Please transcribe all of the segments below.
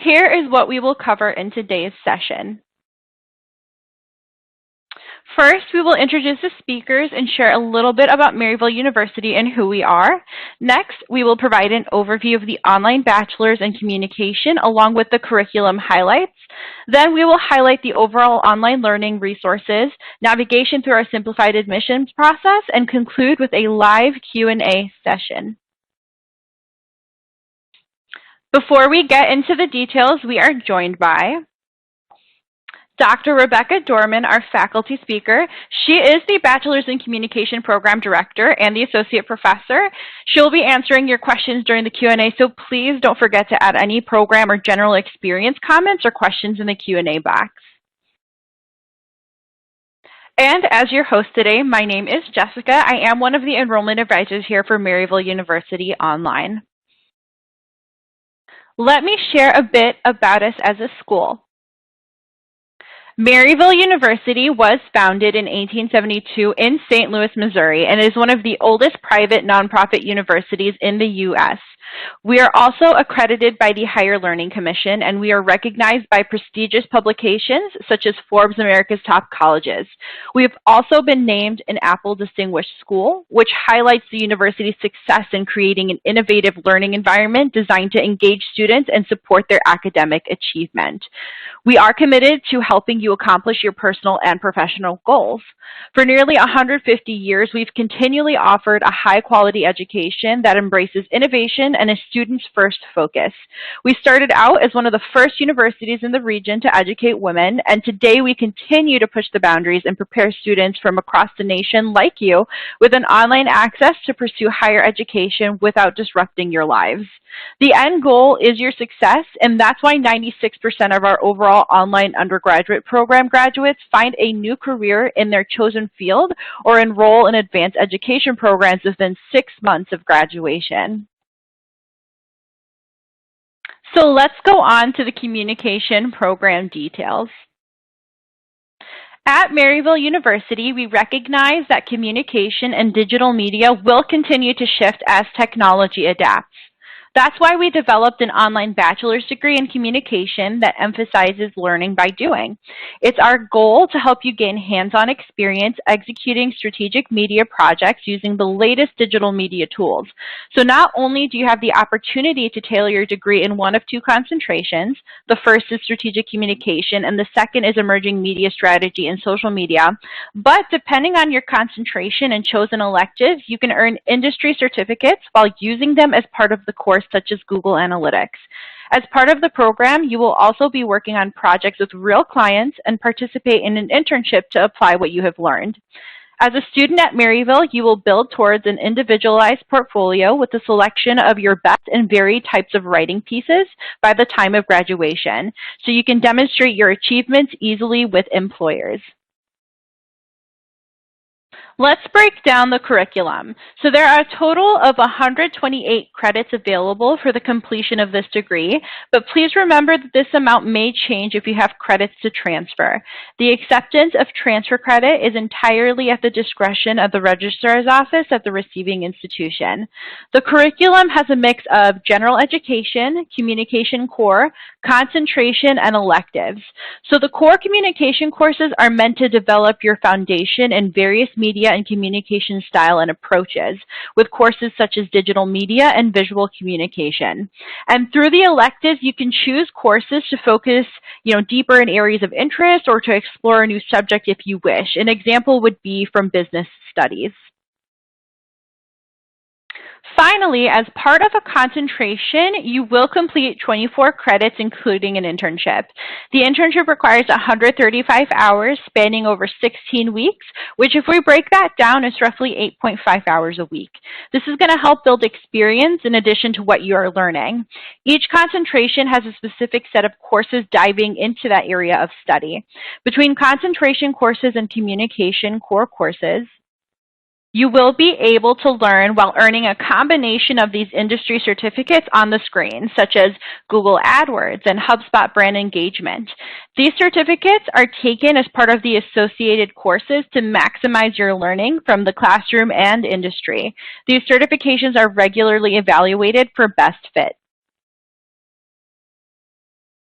Here is what we will cover in today's session. First, we will introduce the speakers and share a little bit about Maryville University and who we are. Next, we will provide an overview of the online bachelor's in communication along with the curriculum highlights. Then we will highlight the overall online learning resources, navigation through our simplified admissions process, and conclude with a live Q&A session. Before we get into the details, we are joined by Dr. Rebecca Dorman, our faculty speaker. She is the Bachelor's in Communication Program Director and the Associate Professor. She'll be answering your questions during the Q&A, so please don't forget to add any program or general experience comments or questions in the Q&A box. And as your host today, my name is Jessica. I am one of the enrollment advisors here for Maryville University Online. Let me share a bit about us as a school. Maryville University was founded in 1872 in St. Louis, Missouri, and is one of the oldest private nonprofit universities in the U.S. We are also accredited by the Higher Learning Commission, and we are recognized by prestigious publications such as Forbes America's Top Colleges. We have also been named an Apple Distinguished School, which highlights the university's success in creating an innovative learning environment designed to engage students and support their academic achievement. We are committed to helping you accomplish your personal and professional goals. For nearly 150 years, we've continually offered a high-quality education that embraces innovation and a student's first focus. We started out as one of the first universities in the region to educate women, and today we continue to push the boundaries and prepare students from across the nation like you with an online access to pursue higher education without disrupting your lives. The end goal is your success, and that's why 96% of our overall online undergraduate program graduates find a new career in their chosen field or enroll in advanced education programs within 6 months of graduation. So let's go on to the communication program details. At Maryville University, we recognize that communication and digital media will continue to shift as technology adapts. That's why we developed an online bachelor's degree in communication that emphasizes learning by doing. It's our goal to help you gain hands-on experience executing strategic media projects using the latest digital media tools. So not only do you have the opportunity to tailor your degree in one of two concentrations, the first is strategic communication and the second is emerging media strategy and social media, but depending on your concentration and chosen elective, you can earn industry certificates while using them as part of the course, such as Google Analytics. As part of the program, you will also be working on projects with real clients and participate in an internship to apply what you have learned. As a student at Maryville, you will build towards an individualized portfolio with a selection of your best and varied types of writing pieces by the time of graduation, so you can demonstrate your achievements easily with employers. Let's break down the curriculum. So there are a total of 128 credits available for the completion of this degree, but please remember that this amount may change if you have credits to transfer. The acceptance of transfer credit is entirely at the discretion of the registrar's office at the receiving institution. The curriculum has a mix of general education, communication core, concentration, and electives. So the core communication courses are meant to develop your foundation in various media and communication style and approaches, with courses such as digital media and visual communication. And through the electives, you can choose courses to focus, deeper in areas of interest or to explore a new subject if you wish. An example would be from business studies. Finally, as part of a concentration, you will complete 24 credits, including an internship. The internship requires 135 hours spanning over 16 weeks, which if we break that down is roughly 8.5 hours a week. This is going to help build experience in addition to what you are learning. Each concentration has a specific set of courses diving into that area of study. Between concentration courses and communication core courses, you will be able to learn while earning a combination of these industry certificates on the screen, such as Google AdWords and HubSpot brand engagement. These certificates are taken as part of the associated courses to maximize your learning from the classroom and industry. These certifications are regularly evaluated for best fit.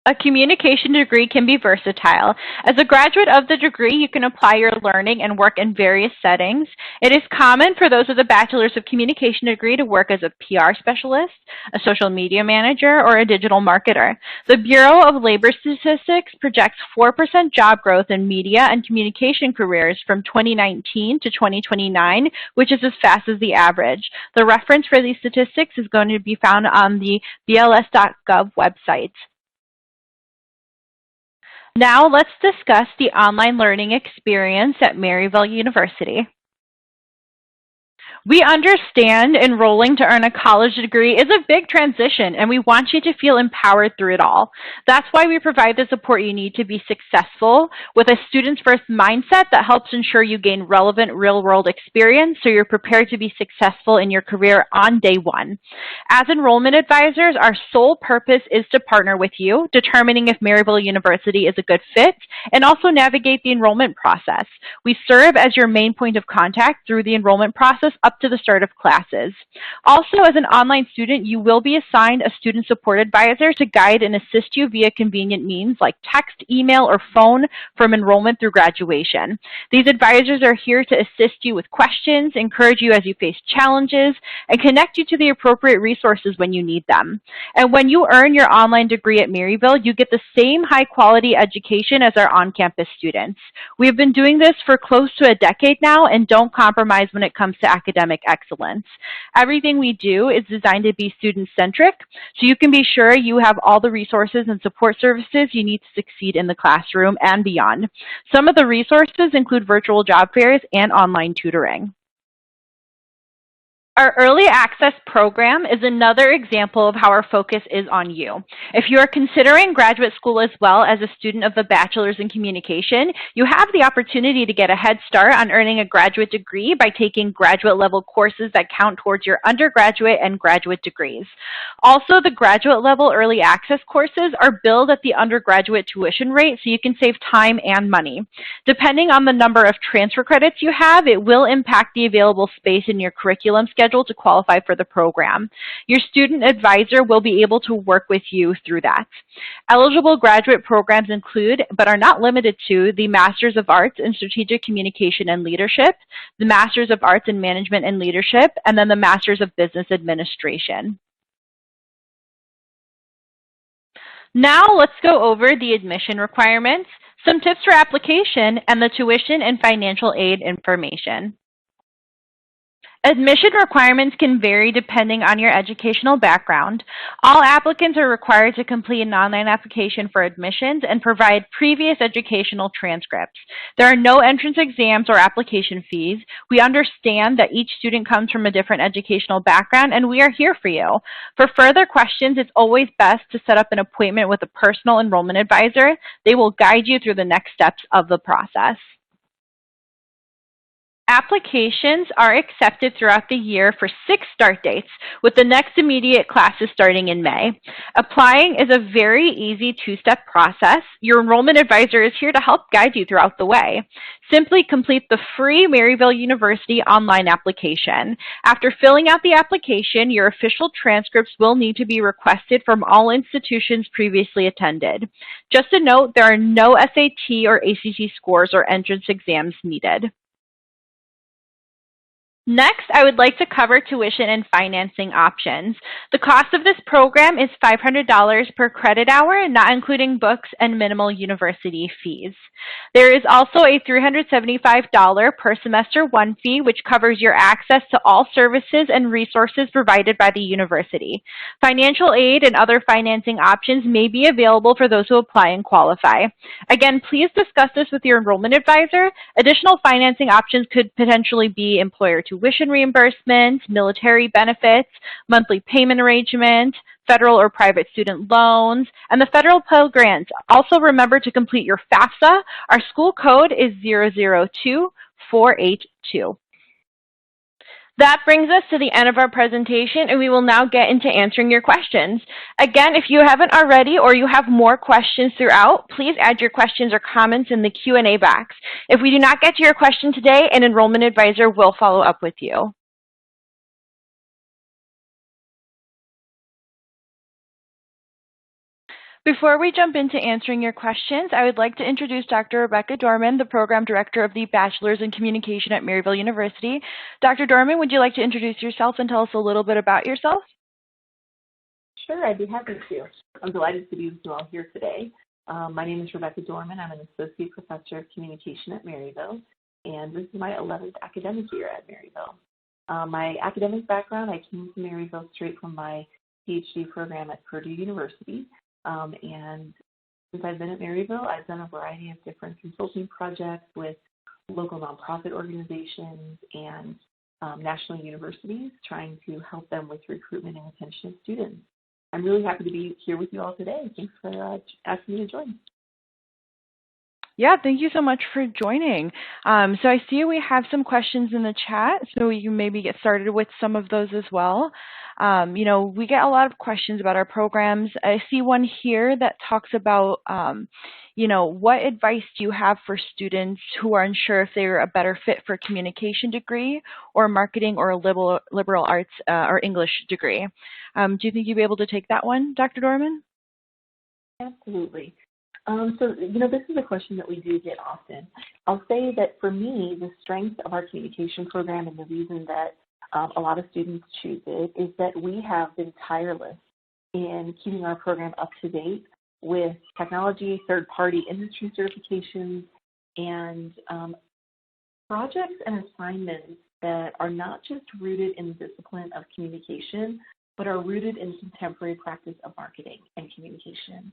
A communication degree can be versatile. As a graduate of the degree, you can apply your learning and work in various settings. It is common for those with a Bachelor's of Communication degree to work as a PR specialist, a social media manager, or a digital marketer. The Bureau of Labor Statistics projects 4% job growth in media and communication careers from 2019 to 2029, which is as fast as the average. The reference for these statistics is going to be found on the BLS.gov website. Now let's discuss the online learning experience at Maryville University. We understand enrolling to earn a college degree is a big transition, and we want you to feel empowered through it all. That's why we provide the support you need to be successful with a student's first mindset that helps ensure you gain relevant real-world experience so you're prepared to be successful in your career on day one. As enrollment advisors, our sole purpose is to partner with you, determining if Maryville University is a good fit, and also navigate the enrollment process. We serve as your main point of contact through the enrollment process up to the start of classes. Also, as an online student, you will be assigned a student support advisor to guide and assist you via convenient means like text, email, or phone from enrollment through graduation. These advisors are here to assist you with questions, encourage you as you face challenges, and connect you to the appropriate resources when you need them. And when you earn your online degree at Maryville, you get the same high-quality education as our on-campus students. We have been doing this for close to a decade now and don't compromise when it comes to academic excellence. Everything we do is designed to be student-centric, so you can be sure you have all the resources and support services you need to succeed in the classroom and beyond. Some of the resources include virtual job fairs and online tutoring. Our early access program is another example of how our focus is on you. If you are considering graduate school as well as a student of the Bachelor's in Communication, you have the opportunity to get a head start on earning a graduate degree by taking graduate level courses that count towards your undergraduate and graduate degrees. Also, the graduate level early access courses are billed at the undergraduate tuition rate, so you can save time and money. Depending on the number of transfer credits you have, it will impact the available space in your curriculum schedule to qualify for the program. Your student advisor will be able to work with you through that. Eligible graduate programs include, but are not limited to, the Masters of Arts in Strategic Communication and Leadership, the Masters of Arts in Management and Leadership, and then the Masters of Business Administration. Now let's go over the admission requirements, some tips for application, and the tuition and financial aid information. Admission requirements can vary depending on your educational background. All applicants are required to complete an online application for admissions and provide previous educational transcripts. There are no entrance exams or application fees. We understand that each student comes from a different educational background, and we are here for you. For further questions, it's always best to set up an appointment with a personal enrollment advisor. They will guide you through the next steps of the process. Applications are accepted throughout the year for 6 start dates, with the next immediate classes starting in May. Applying is a very easy 2-step process. Your enrollment advisor is here to help guide you throughout the way. Simply complete the free Maryville University online application. After filling out the application, your official transcripts will need to be requested from all institutions previously attended. Just a note, there are no SAT or ACT scores or entrance exams needed. Next, I would like to cover tuition and financing options. The cost of this program is $500 per credit hour, not including books and minimal university fees. There is also a $375 per semester 1 fee, which covers your access to all services and resources provided by the university. Financial aid and other financing options may be available for those who apply and qualify. Again, please discuss this with your enrollment advisor. Additional financing options could potentially be employer tuition reimbursement, military benefits, monthly payment arrangement, federal or private student loans, and the federal Pell Grants. Also remember to complete your FAFSA. Our school code is 002482. That brings us to the end of our presentation, and we will now get into answering your questions. Again, if you haven't already or you have more questions throughout, please add your questions or comments in the Q&A box. If we do not get to your question today, an enrollment advisor will follow up with you. Before we jump into answering your questions, I would like to introduce Dr. Rebecca Dorman, the Program Director of the Bachelor's in Communication at Maryville University. Dr. Dorman, would you like to introduce yourself and tell us a little bit about yourself? Sure, I'd be happy to. I'm delighted to be with you all here today. My name is Rebecca Dorman. I'm an Associate Professor of Communication at Maryville, and this is my 11th academic year at Maryville. My academic background, I came to Maryville straight from my PhD program at Purdue University, and since I've been at Maryville, I've done a variety of different consulting projects with local nonprofit organizations and national universities, trying to help them with recruitment and retention of students. I'm really happy to be here with you all today. Thanks for asking me to join. Yeah, thank you so much for joining. So I see we have some questions in the chat, so we can maybe get started with some of those as well. We get a lot of questions about our programs. I see one here that talks about, what advice do you have for students who are unsure if they're a better fit for a communication degree or marketing or a liberal arts or English degree? Do you think you'd be able to take that one, Dr. Dorman? Absolutely. This is a question that we do get often. I'll say that for me, the strength of our communication program and the reason that a lot of students choose it is that we have been tireless in keeping our program up to date with technology, third-party industry certifications, and projects and assignments that are not just rooted in the discipline of communication, but are rooted in contemporary practice of marketing and communication.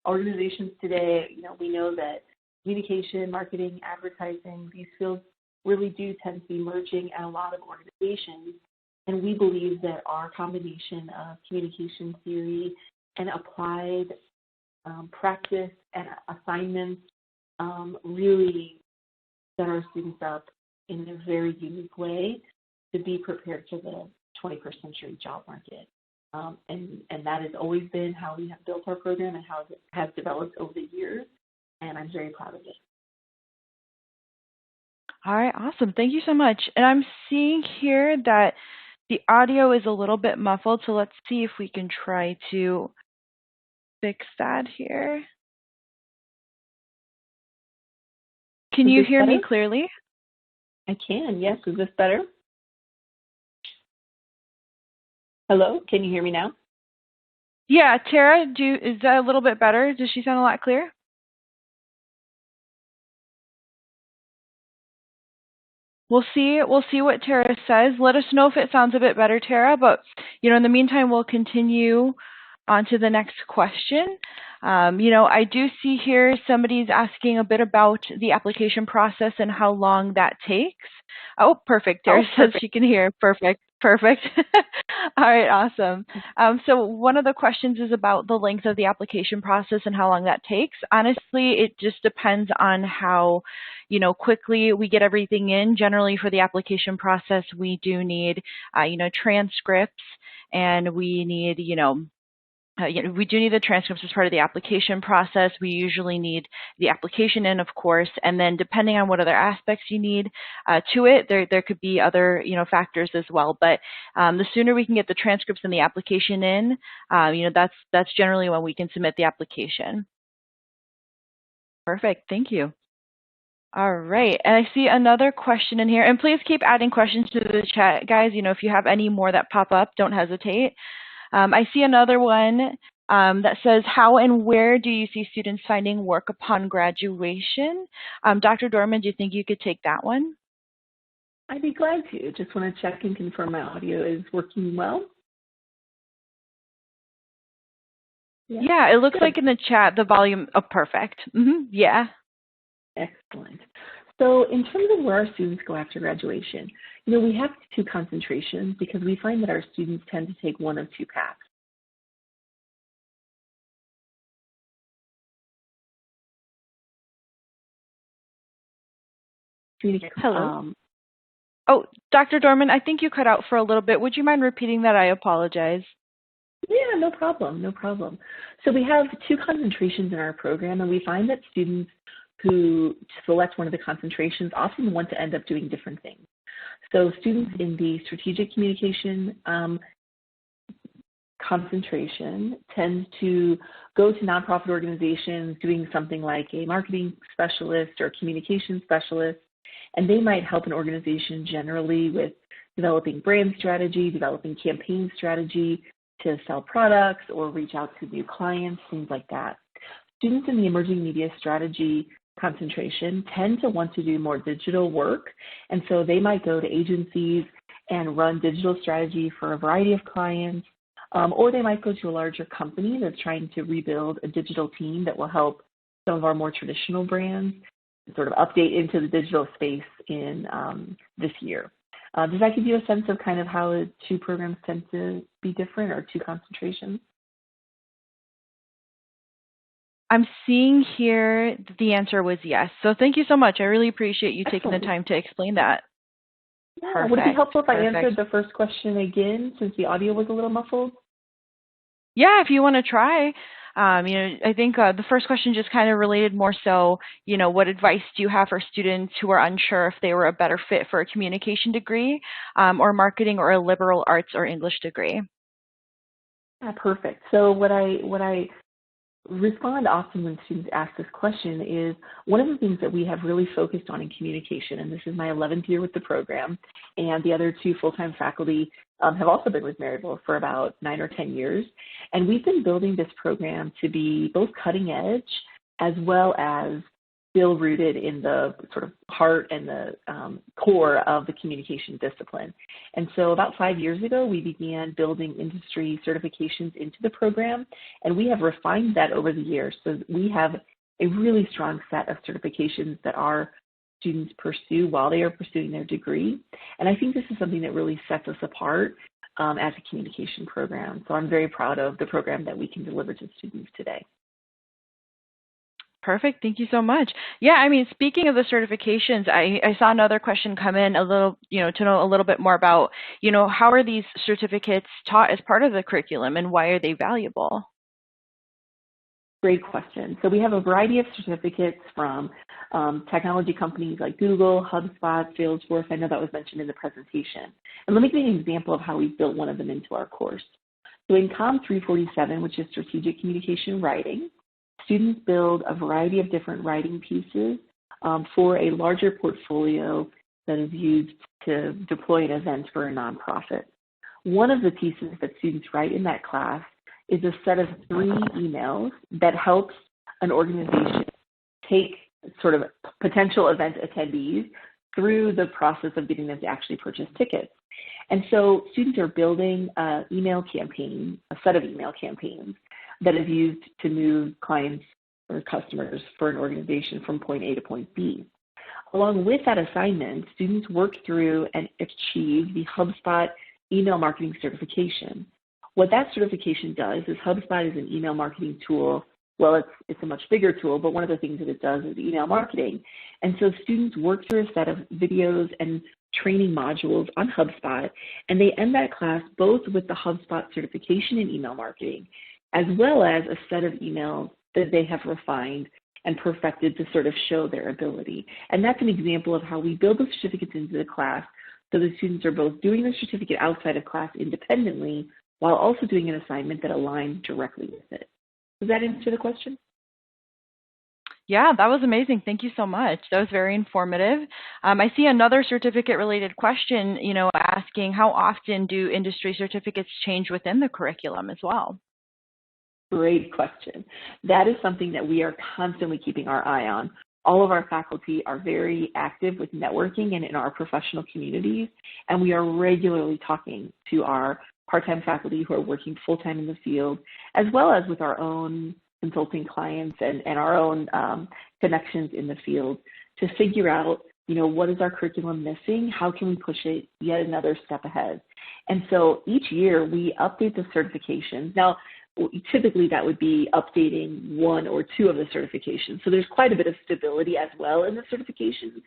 Organizations today, we know that communication, marketing, advertising, these fields really do tend to be merging at a lot of organizations. And we believe that our combination of communication theory and applied practice and assignments really set our students up in a very unique way to be prepared for the 21st century job market. And that has always been how we have built our program and how it has developed over the years, and I'm very proud of it. All right, awesome. Thank you so much. And I'm seeing here that the audio is a little bit muffled, so let's see if we can try to fix that here. Can you hear me clearly? I can, yes. Is this better? Hello, can you hear me now? Yeah, Tara, is that a little bit better? Does she sound a lot clearer? We'll see what Tara says. Let us know if it sounds a bit better, Tara, but in the meantime, we'll continue on to the next question. I do see here somebody's asking a bit about the application process and how long that takes. Oh, perfect. Tara says she can hear. Perfect. All right, awesome. So one of the questions is about the length of the application process and how long that takes. Honestly, it just depends on how, quickly we get everything in. Generally, for the application process, we do need, transcripts, and we need, we do need the transcripts as part of the application process. We usually need the application in, of course, and then depending on what other aspects you need to it, there could be other, factors as well. But the sooner we can get the transcripts and the application in, that's generally when we can submit the application. Perfect. Thank you. All right, and I see another question in here, and please keep adding questions to the chat, guys. If you have any more that pop up, don't hesitate. I see another one that says, how and where do you see students finding work upon graduation? Dr. Dorman, do you think you could take that one? I'd be glad to. Just want to check and confirm my audio is working well. Yeah, it looks like in the chat, the volume, perfect. Yeah. Excellent. So in terms of where our students go after graduation, we have two concentrations because we find that our students tend to take one of two paths. Hello. Oh, Dr. Dorman, I think you cut out for a little bit. Would you mind repeating that? I apologize. Yeah, no problem. So we have two concentrations in our program, and we find that students who select one of the concentrations often want to end up doing different things. So students in the strategic communication concentration tends to go to nonprofit organizations doing something like a marketing specialist or communication specialist, and they might help an organization generally with developing brand strategy, developing campaign strategy to sell products or reach out to new clients, things like that. Students in the emerging media strategy concentration tend to want to do more digital work, and so they might go to agencies and run digital strategy for a variety of clients, or they might go to a larger company that's trying to rebuild a digital team that will help some of our more traditional brands sort of update into the digital space in this year. Does that give you a sense of kind of how the two programs tend to be different, or two concentrations? I'm seeing here that the answer was yes. So thank you so much. I really appreciate you taking the time to explain that. Yeah. Perfect. Would it be helpful if I answered the first question again, since the audio was a little muffled? Yeah, if you want to try. I think the first question just kind of related more so, what advice do you have for students who are unsure if they were a better fit for a communication degree or marketing or a liberal arts or English degree? Yeah, perfect. So what I respond often when students ask this question is, one of the things that we have really focused on in communication, and this is my 11th year with the program, and the other two full-time faculty have also been with Maryville for about 9 or 10 years. And we've been building this program to be both cutting edge as well as still rooted in the sort of heart and the core of the communication discipline. And so about 5 years ago, we began building industry certifications into the program, and we have refined that over the years. So we have a really strong set of certifications that our students pursue while they are pursuing their degree. And I think this is something that really sets us apart as a communication program. So I'm very proud of the program that we can deliver to students today. Perfect. Thank you so much. Yeah, speaking of the certifications, I saw another question come in a little, to know a little bit more about, how are these certificates taught as part of the curriculum and why are they valuable? Great question. So we have a variety of certificates from technology companies like Google, HubSpot, Salesforce. I know that was mentioned in the presentation. And let me give you an example of how we've built one of them into our course. So in COM 347, which is Strategic Communication Writing, students build a variety of different writing pieces for a larger portfolio that is used to deploy an event for a nonprofit. One of the pieces that students write in that class is a set of 3 emails that helps an organization take sort of potential event attendees through the process of getting them to actually purchase tickets. And so students are building an email campaign, a set of email campaigns that is used to move clients or customers for an organization from point A to point B. Along with that assignment, students work through and achieve the HubSpot email marketing certification. What that certification does is HubSpot is an email marketing tool. Well, it's a much bigger tool, but one of the things that it does is email marketing. And so students work through a set of videos and training modules on HubSpot, and they end that class both with the HubSpot certification in email marketing, as well as a set of emails that they have refined and perfected to sort of show their ability. And that's an example of how we build the certificates into the class so the students are both doing the certificate outside of class independently while also doing an assignment that aligns directly with it. Does that answer the question? Yeah, that was amazing. Thank you so much. That was very informative. I see another certificate-related question, asking how often do industry certificates change within the curriculum as well? Great question. That is something that we are constantly keeping our eye on. All of our faculty are very active with networking and in our professional communities, and we are regularly talking to our part-time faculty who are working full-time in the field, as well as with our own consulting clients and our own connections in the field to figure out, what is our curriculum missing? How can we push it yet another step ahead? And so each year we update the certifications. Now, typically that would be updating 1 or 2 of the certifications. So there's quite a bit of stability as well in the certifications.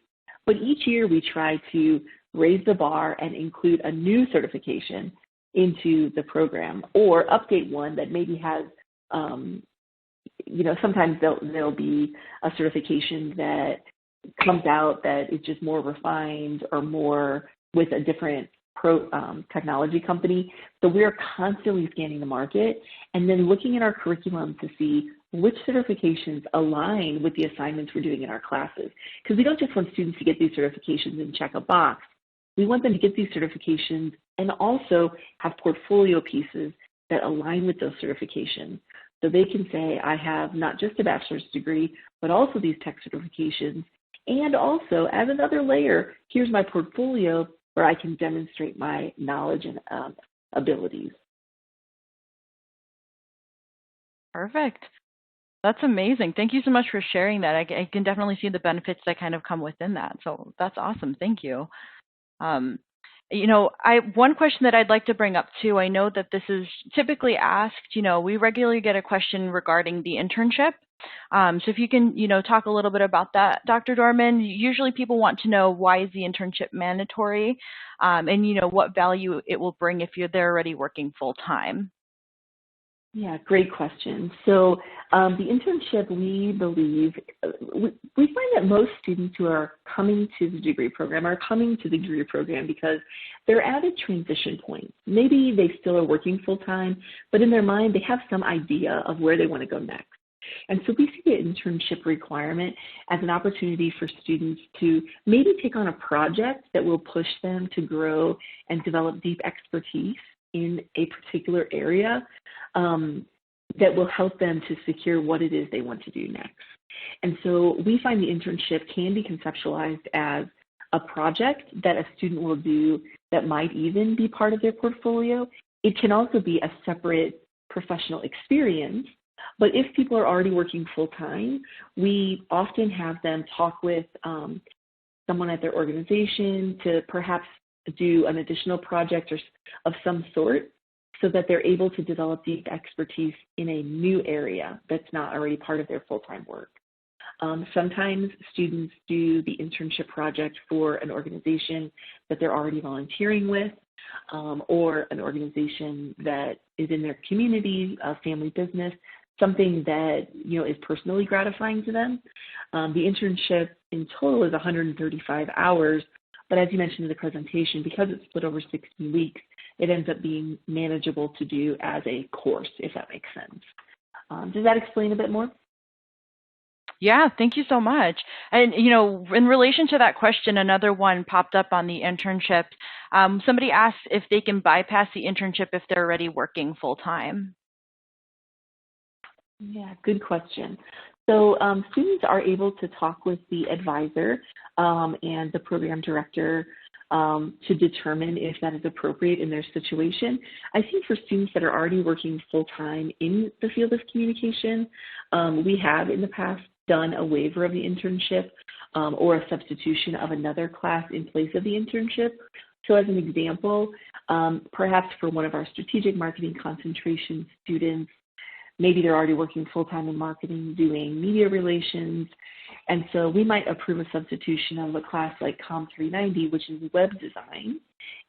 But each year we try to raise the bar and include a new certification into the program, or update one that maybe has, sometimes there'll be a certification that comes out that is just more refined or more with a different technology company. So we're constantly scanning the market and then looking at our curriculum to see which certifications align with the assignments we're doing in our classes. Because we don't just want students to get these certifications and check a box. We want them to get these certifications and also have portfolio pieces that align with those certifications. So they can say, I have not just a bachelor's degree, but also these tech certifications. And also, as another layer, here's my portfolio where I can demonstrate my knowledge and abilities. Perfect. That's amazing. Thank you so much for sharing that. I can definitely see the benefits that kind of come within that. So that's awesome. Thank you. One question that I'd like to bring up too, I know that this is typically asked, we regularly get a question regarding the internship. So if you can, talk a little bit about that, Dr. Dorman. Usually people want to know, why is the internship mandatory, and what value it will bring if they're already working full time. Yeah, great question. So the internship, we believe, we find that most students who are coming to the degree program are coming to the degree program because they're at a transition point. Maybe they still are working full time, but in their mind, they have some idea of where they want to go next. And so we see the internship requirement as an opportunity for students to maybe take on a project that will push them to grow and develop deep expertise in a particular area that will help them to secure what it is they want to do next. And so we find the internship can be conceptualized as a project that a student will do that might even be part of their portfolio. It can also be a separate professional experience. But if people are already working full-time, we often have them talk with someone at their organization to perhaps do an additional project or of some sort so that they're able to develop deep expertise in a new area that's not already part of their full-time work. Sometimes students do the internship project for an organization that they're already volunteering with, or an organization that is in their community, a family business, something that is personally gratifying to them. The internship in total is 135 hours, but as you mentioned in the presentation, because it's split over 16 weeks, it ends up being manageable to do as a course, if that makes sense. Does that explain a bit more? Yeah, thank you so much. And, in relation to that question, another one popped up on the internship. Somebody asked if they can bypass the internship if they're already working full time. Yeah, good question. So students are able to talk with the advisor and the program director to determine if that is appropriate in their situation. I think for students that are already working full-time in the field of communication, we have in the past done a waiver of the internship or a substitution of another class in place of the internship. So as an example, perhaps for one of our strategic marketing concentration students, maybe they're already working full-time in marketing, doing media relations, and so we might approve a substitution of a class like Com 390, which is web design,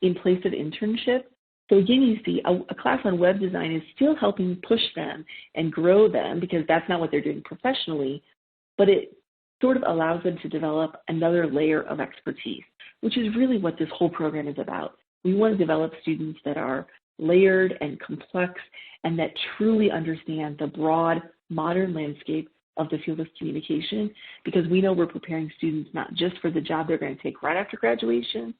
in place of internship. So again, you see a class on web design is still helping push them and grow them because that's not what they're doing professionally, but it sort of allows them to develop another layer of expertise, which is really what this whole program is about. We want to develop students that are layered and complex and that truly understand the broad modern landscape of the field of communication, because we know we're preparing students not just for the job they're going to take right after graduation,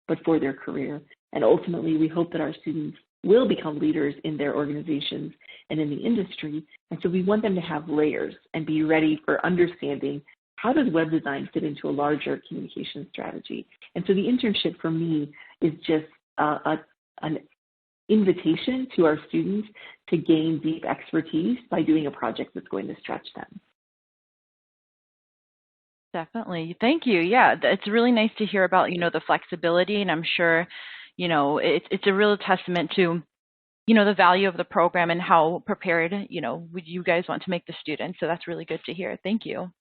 but for their career. And ultimately, we hope that our students will become leaders in their organizations and in the industry. And so we want them to have layers and be ready for understanding how does web design fit into a larger communication strategy. And so the internship for me is just an invitation to our students to gain deep expertise by doing a project that's going to stretch them. Definitely. Thank you. Yeah, it's really nice to hear about, the flexibility, and I'm sure, it's a real testament to, the value of the program and how prepared, you guys want to make the students. So that's really good to hear. Thank you.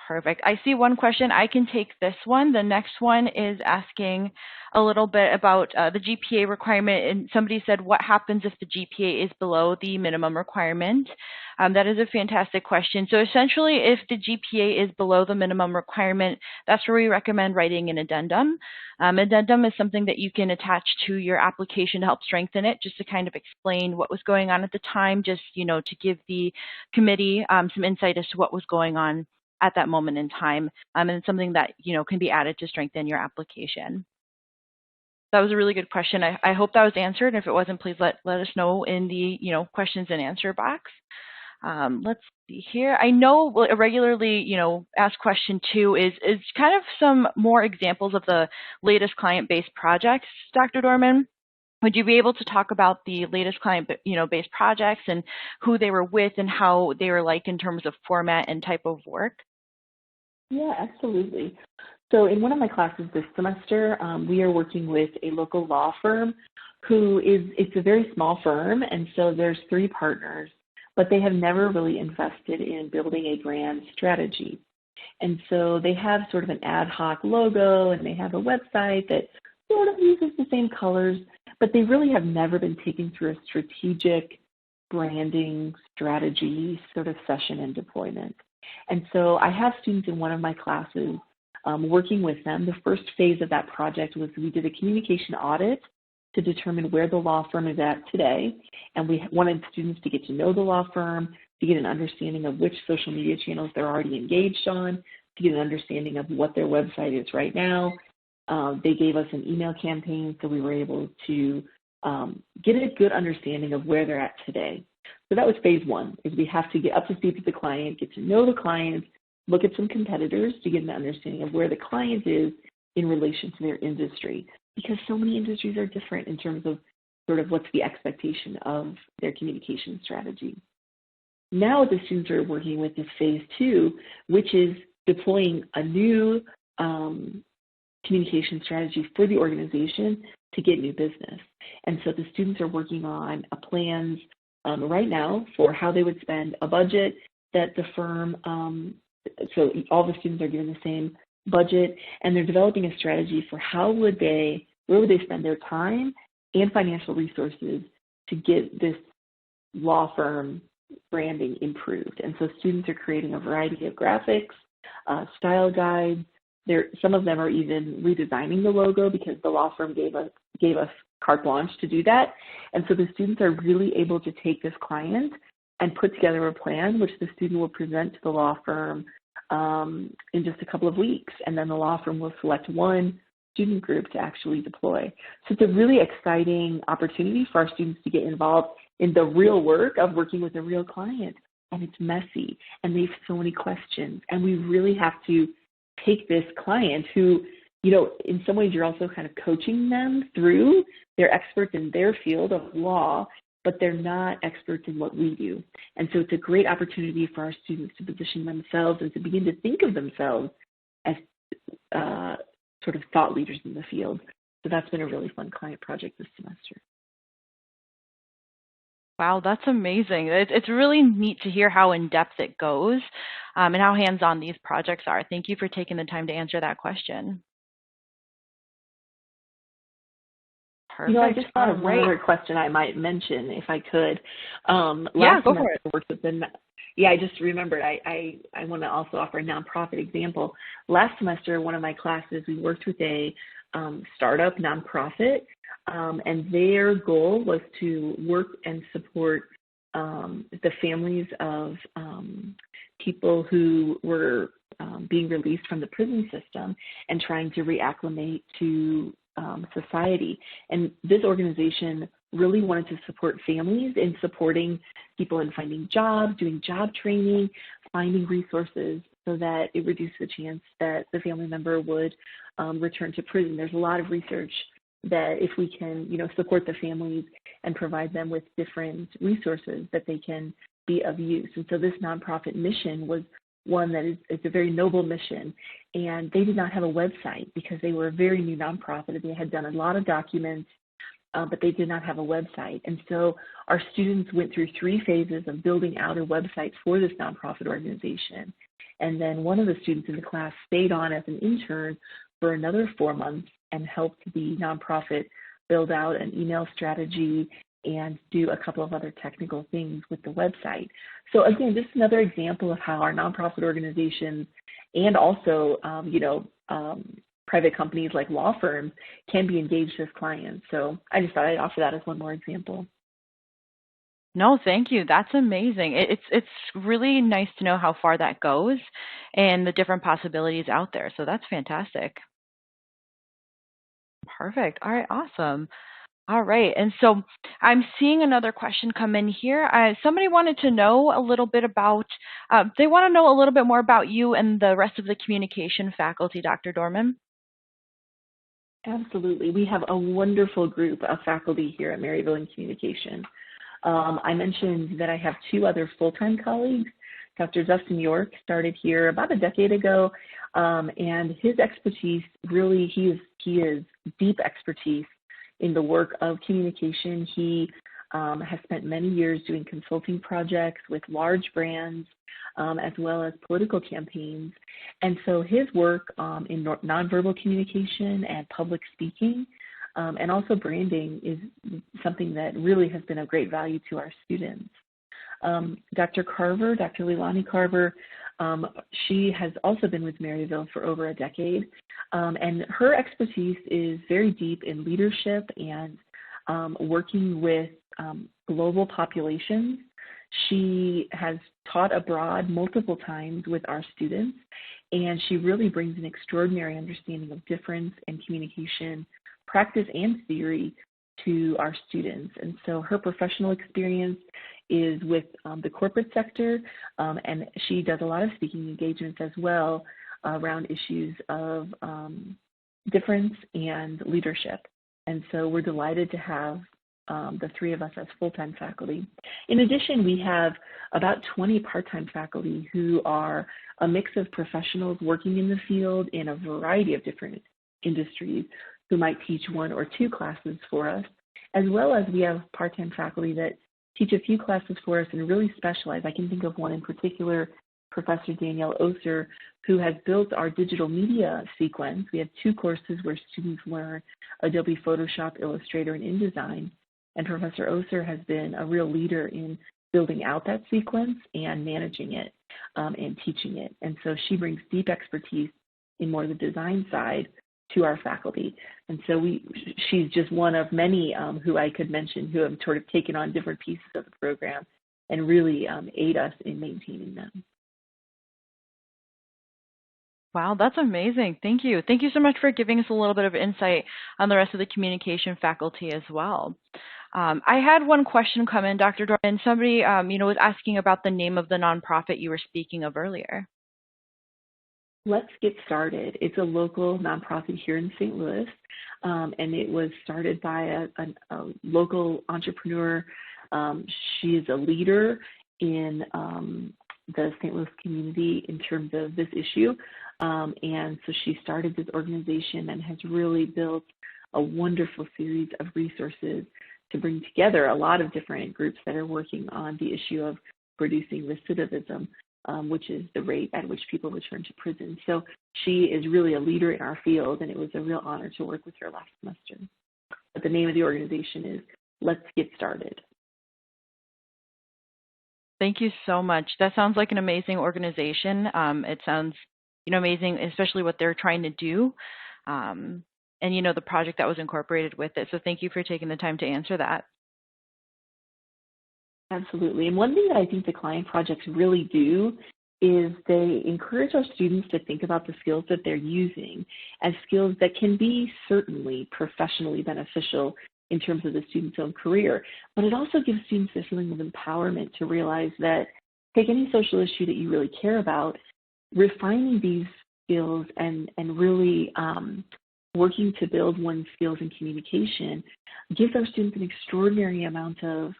Perfect. I see one question. I can take this one. The next one is asking a little bit about the GPA requirement. And somebody said, what happens if the GPA is below the minimum requirement? That is a fantastic question. So essentially, if the GPA is below the minimum requirement, that's where we recommend writing an addendum. Addendum is something that you can attach to your application to help strengthen it, just to kind of explain what was going on at the time, just, to give the committee some insight as to what was going on at that moment in time, and it's something that can be added to strengthen your application. That was a really good question. I hope that was answered. If it wasn't, please let us know in the questions and answer box. Let's see here. I know a regularly asked question too is kind of some more examples of the latest client-based projects, Dr. Dorman. Would you be able to talk about the latest client-based projects and who they were with and how they were like in terms of format and type of work? Yeah, absolutely. So in one of my classes this semester, we are working with a local law firm it's a very small firm, and so there's 3 partners, but they have never really invested in building a brand strategy. And so they have sort of an ad hoc logo, and they have a website that sort of uses the same colors, but they really have never been taken through a strategic branding strategy sort of session and deployment. And so I have students in one of my classes working with them. The first phase of that project was we did a communication audit to determine where the law firm is at today. And we wanted students to get to know the law firm, to get an understanding of which social media channels they're already engaged on, to get an understanding of what their website is right now. They gave us an email campaign, so we were able to get a good understanding of where they're at today. So that was phase 1, is we have to get up to speed with the client, get to know the client, look at some competitors to get an understanding of where the client is in relation to their industry, because so many industries are different in terms of sort of what's the expectation of their communication strategy. Now what the students are working with is phase 2, which is deploying a new communication strategy for the organization to get new business. And so the students are working on plans right now for how they would spend a budget that the firm, so all the students are given the same budget, and they're developing a strategy for where would they spend their time and financial resources to get this law firm branding improved. And so students are creating a variety of graphics, style guides. Some of them are even redesigning the logo because the law firm gave us carte blanche to do that. And so the students are really able to take this client and put together a plan, which the student will present to the law firm in just a couple of weeks. And then the law firm will select one student group to actually deploy. So it's a really exciting opportunity for our students to get involved in the real work of working with a real client. And it's messy, and they have so many questions. And we really have to take this client who, in some ways you're also kind of coaching them through. They're experts in their field of law, but they're not experts in what we do. And so it's a great opportunity for our students to position themselves and to begin to think of themselves as sort of thought leaders in the field. So that's been a really fun client project this semester. Wow, that's amazing. It's really neat to hear how in-depth it goes and how hands-on these projects are. Thank you for taking the time to answer that question. Perfect. I just thought of one other question I might mention, if I could. Yeah, go for it. I just remembered I want to also offer a nonprofit example. Last semester, one of my classes, we worked with a startup nonprofit, and their goal was to work and support the families of people who were being released from the prison system and trying to reacclimate to society. And this organization really wanted to support families in supporting people in finding jobs, doing job training, finding resources so that it reduced the chance that the family member would return to prison. There's a lot of research that if we can, support the families and provide them with different resources, that they can be of use. And so this nonprofit mission was one that is a very noble mission. And they did not have a website because they were a very new nonprofit. They had done a lot of documents but they did not have a website. And so our students went through 3 phases of building out a website for this nonprofit organization. And then one of the students in the class stayed on as an intern for another 4 months and helped the nonprofit build out an email strategy and do a couple of other technical things with the website. So again, just another example of how our nonprofit organizations and also, private companies like law firms can be engaged as clients. So I just thought I'd offer that as one more example. No, thank you. That's amazing. It's really nice to know how far that goes and the different possibilities out there. So that's fantastic. Perfect. All right, awesome. All right, and so I'm seeing another question come in here. Somebody wanted to know a little bit about, they want to know a little bit more about you and the rest of the communication faculty, Dr. Dorman. Absolutely. We have a wonderful group of faculty here at Maryville in Communication. I mentioned that I have 2 other full-time colleagues. Dr. Justin York started here about a decade ago, and his expertise really, he is deep expertise in the work of communication. He has spent many years doing consulting projects with large brands as well as political campaigns. And so his work in nonverbal communication and public speaking and also branding is something that really has been of great value to our students. Dr. Carver, Dr. Leilani Carver, she has also been with Maryville for over a decade, and her expertise is very deep in leadership and working with global populations. She has taught abroad multiple times with our students, and she really brings an extraordinary understanding of difference in communication, practice, and theory to our students. And so her professional experience is with the corporate sector, and she does a lot of speaking engagements as well around issues of difference and leadership. And so we're delighted to have the 3 of us as full-time faculty. In addition, we have about 20 part-time faculty who are a mix of professionals working in the field in a variety of different industries who might teach 1 or 2 classes for us, as well as we have part-time faculty that teach a few classes for us and really specialize. I can think of one in particular, Professor Danielle Oser, who has built our digital media sequence. We have 2 courses where students learn Adobe Photoshop, Illustrator, and InDesign. And Professor Oser has been a real leader in building out that sequence and managing it and teaching it. And so she brings deep expertise in more the design side to our faculty. And so she's just one of many who I could mention who have sort of taken on different pieces of the program and really aid us in maintaining them. Wow, that's amazing. Thank you. Thank you so much for giving us a little bit of insight on the rest of the communication faculty as well. I had one question come in, Dr. Dorman. Somebody, was asking about the name of the nonprofit you were speaking of earlier. Let's Get Started. It's a local nonprofit here in St. Louis, and it was started by a local entrepreneur. She is a leader in the St. Louis community in terms of this issue, and so she started this organization and has really built a wonderful series of resources to bring together a lot of different groups that are working on the issue of reducing recidivism, which is the rate at which people return to prison. So she is really a leader in our field, and it was a real honor to work with her last semester. But the name of the organization is Let's Get Started. Thank you so much. That sounds like an amazing organization. It sounds, amazing, especially what they're trying to do, and, the project that was incorporated with it. So thank you for taking the time to answer that. Absolutely. And one thing that I think the client projects really do is they encourage our students to think about the skills that they're using as skills that can be certainly professionally beneficial in terms of the student's own career. But it also gives students a feeling of empowerment to realize that take any social issue that you really care about, refining these skills and really working to build one's skills in communication gives our students an extraordinary amount of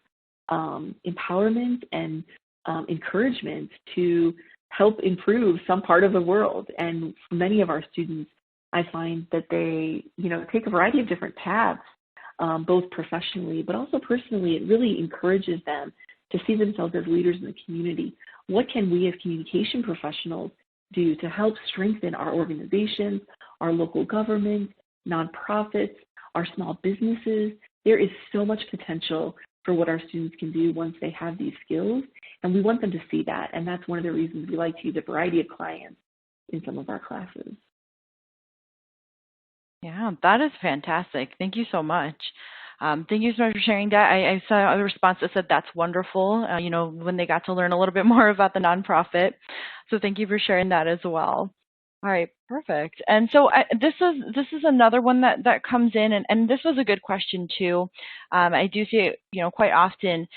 empowerment and encouragement to help improve some part of the world. And for many of our students, I find that they, take a variety of different paths both professionally, but also personally. It really encourages them to see themselves as leaders in the community. What can we as communication professionals do to help strengthen our organizations, our local government, nonprofits, our small businesses? There is so much potential for what our students can do once they have these skills, and we want them to see that, and that's one of the reasons we like to use a variety of clients in some of our classes. Yeah, that is fantastic. Thank you so much. Thank you so much for sharing that. I saw a response that said that's wonderful, when they got to learn a little bit more about the nonprofit. So thank you for sharing that as well. All right, perfect. And so this is another one that comes in, and this was a good question too. I do see it, quite often.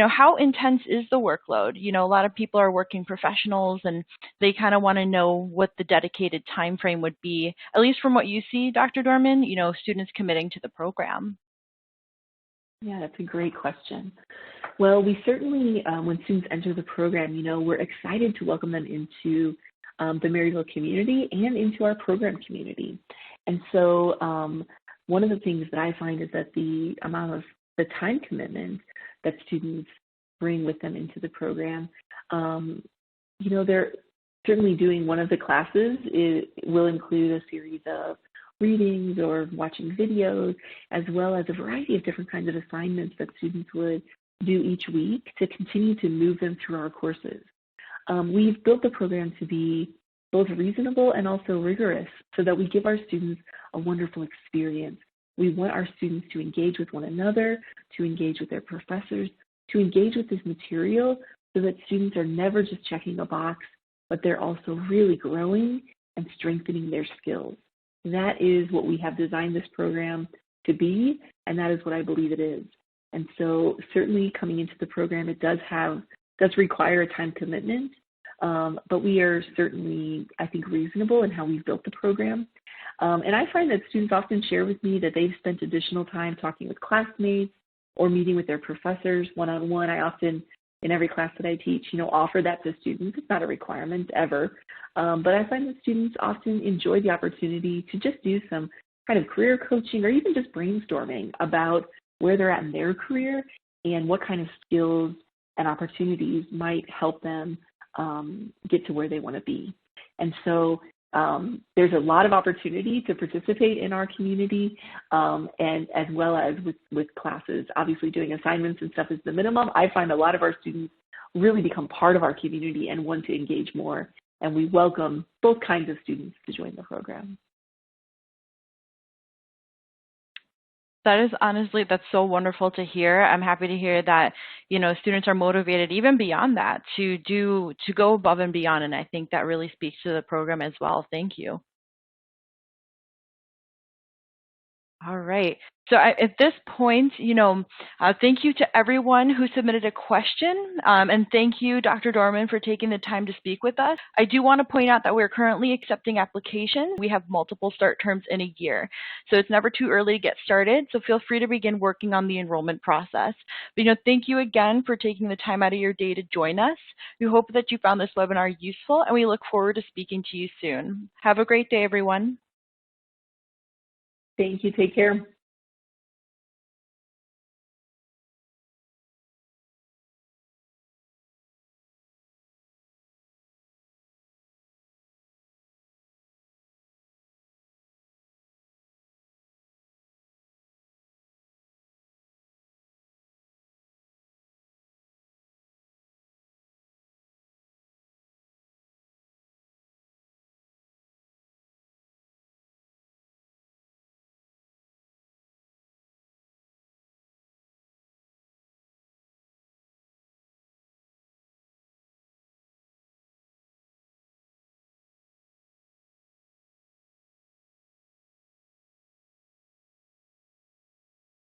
How intense is the workload? A lot of people are working professionals, and they kind of want to know what the dedicated time frame would be, at least from what you see, Dr. Dorman, students committing to the program. Yeah, that's a great question. Well, we certainly, when students enter the program, we're excited to welcome them into the Maryville community and into our program community. And so one of the things that I find is that the amount of the time commitment that students bring with them into the program, they're certainly doing one of the classes. It will include a series of readings or watching videos, as well as a variety of different kinds of assignments that students would do each week to continue to move them through our courses. We've built the program to be both reasonable and also rigorous so that we give our students a wonderful experience. We want our students to engage with one another, to engage with their professors, to engage with this material so that students are never just checking a box, but they're also really growing and strengthening their skills. That is what we have designed this program to be, and that is what I believe it is. And so certainly coming into the program, it does require a time commitment, but we are certainly, I think, reasonable in how we've built the program. And I find that students often share with me that they've spent additional time talking with classmates or meeting with their professors one-on-one. I often, in every class that I teach, offer that to students. It's not a requirement ever, but I find that students often enjoy the opportunity to just do some kind of career coaching or even just brainstorming about where they're at in their career and what kind of skills and opportunities might help them get to where they want to be. And so there's a lot of opportunity to participate in our community, and as well as with classes. Obviously, doing assignments and stuff is the minimum. I find a lot of our students really become part of our community and want to engage more, and we welcome both kinds of students to join the program. That is honestly, that's so wonderful to hear. I'm happy to hear that, students are motivated even beyond that to go above and beyond. And I think that really speaks to the program as well. Thank you. All right. So at this point, thank you to everyone who submitted a question. And thank you, Dr. Dorman, for taking the time to speak with us. I do want to point out that we're currently accepting applications. We have multiple start terms in a year. So it's never too early to get started. So feel free to begin working on the enrollment process. But, thank you again for taking the time out of your day to join us. We hope that you found this webinar useful, and we look forward to speaking to you soon. Have a great day, everyone. Thank you. Take care.